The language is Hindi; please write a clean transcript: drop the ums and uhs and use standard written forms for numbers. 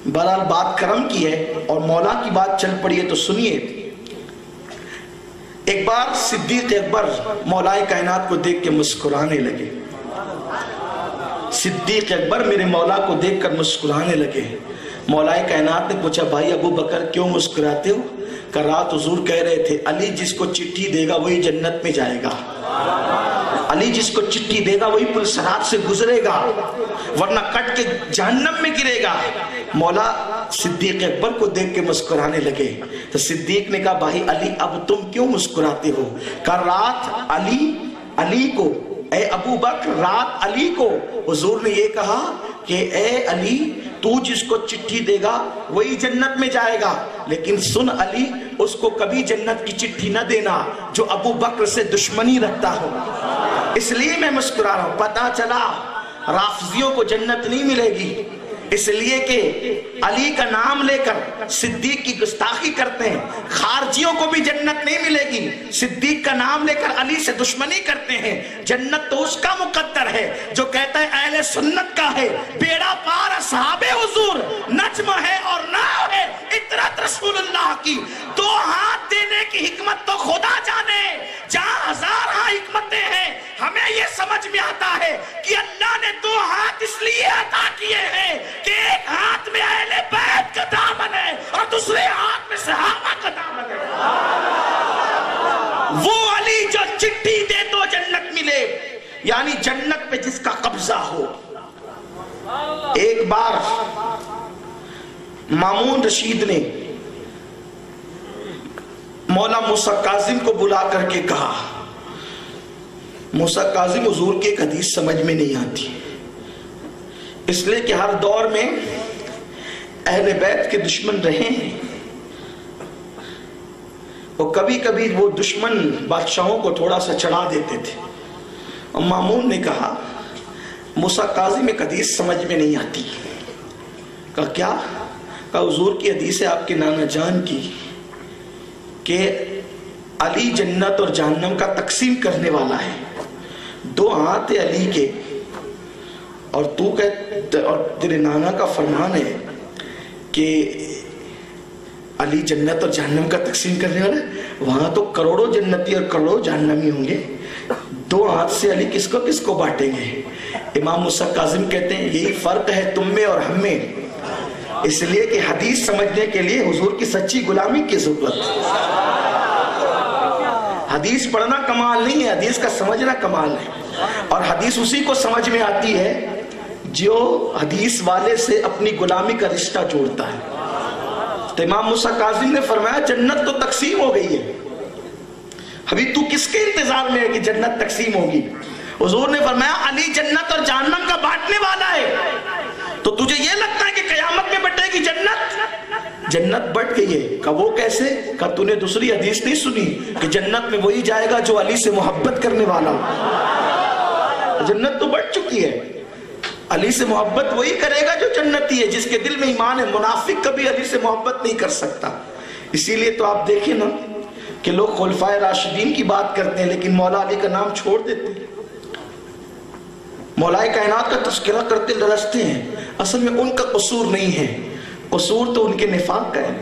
बहरहाल बात करम की है और मौला की बात चल पड़ी है तो सुनिए। एक बार सिद्दीक अकबर मौलाए कायनात को देख के मुस्कुराने लगे। सिद्दीक अकबर मेरे मौला को देखकर मुस्कुराने लगे। मौलाए कायनात ने पूछा, भाई अबू बकर क्यों मुस्कुराते हो? कि रात हुजूर कह रहे थे अली जिसको चिट्ठी देगा वही जन्नत में जाएगा, अली जिसको चिट्ठी देगा वही पुलसरात से गुजरेगा, वरना कट के जहन्नम में गिरेगा। मौला सिद्दीक अकबर को देख के मुस्कुराने लगे। तो सिद्दीक ने कहा, भाई अली अब तुम क्यों मुस्कुराते हो? कहा रात अली को, ए अबू बकर रात अली को हुजूर ने ये कहा कि ए अली तू जिसको चिट्ठी देगा वही जन्नत में जाएगा, लेकिन सुन अली उसको कभी जन्नत की चिट्ठी न देना जो अबू बकर से दुश्मनी रखता हो। इसलिए मैं मुस्कुरा रहा हूं। पता चला राफजियों को जन्नत नहीं मिलेगी, इसलिए कि अली का नाम लेकर सिद्दीक की गुस्ताखी करते हैं। खारजियों को भी जन्नत नहीं मिलेगी, सिद्दीक का नाम लेकर अली से दुश्मनी करते हैं। जन्नत तो उसका मुकद्दर है जो कहता है अहले सुन्नत का है, बेड़ा पार असहाबे हुजूर, नज्म है और नाव है इतरत रसूलुल्लाह की। दो हाथ देने की हिकमत तो खुदा जाने, जहां हजार हिकमतें हैं हमें ये समझ में आता है कि अल्लाह ने दो हाथ इसलिए अता किए हैं कि एक हाथ में अहले बैत का दामन है और दूसरे हाथ में सहाबा का दामन है। वो अली जो चिट्ठी दे तो जन्नत मिले, यानी जन्नत पे जिसका कब्जा हो। एक बार मामून रशीद ने मौला मूसा काजिम को बुला करके कहा, मूसा काजिम हुजूर की एक हदीस समझ में नहीं आती, इसलिए कि हर दौर में अहले बैत के दुश्मन रहे हैं और कभी कभी वो दुश्मन बादशाहों को थोड़ा सा चढ़ा देते थे। और मामून ने कहा, मूसा काजिम एक हदीस समझ में नहीं आती। कहा क्या? कहा हुजूर की हदीस है आपके नाना जान की कि अली जन्नत और जहन्नम का तकसीम करने वाला है। दो हाथ है अली के और तू कह, और तेरे नाना का फरमान है कि अली जन्नत और जहन्नम का तकसीम करने वाला है। वहां तो करोड़ों जन्नती और करोड़ों जहन्नमी होंगे, दो हाथ से अली किसको किसको बांटेंगे? इमाम मूसा काजिम कहते हैं यही फर्क है तुम में और हम में, इसलिए कि हदीस समझने के लिए हुजूर की सच्ची गुलामी की जरूरत है। हदीस पढ़ना कमाल नहीं है, हदीस का समझना कमाल है। और हदीस उसी को समझ में आती है जो हदीस वाले से अपनी गुलामी का रिश्ता जोड़ता है। तो इमाम मूसा काजिम ने फरमाया जन्नत तो तकसीम हो गई है, अभी तू किसके इंतजार में है कि जन्नत तकसीम होगी? हुजूर ने फरमाया अली जन्नत और जहन्नम का बांटने वाला है। तो तुझे ये लगता है कि कयामत में बटेगी जन्नत? जन्नत बट गई है। का वो कैसे? का तूने दूसरी हदीस नहीं सुनी कि जन्नत में वही जाएगा जो अली से मोहब्बत करने वाला हो? जन्नत तो बट चुकी है, अली से मोहब्बत वही करेगा जो जन्नती है, जिसके दिल में ईमान है। मुनाफिक कभी अली से मोहब्बत नहीं कर सकता। इसीलिए तो आप देखें ना कि लोग खुलफाए राशिदीन की बात करते हैं लेकिन मौला अली का नाम छोड़ देते हैं, मौलाए कायनात का तस्करा करते लरसते हैं। असल में उनका कसूर नहीं है, कसूर तो उनके निफाक का है।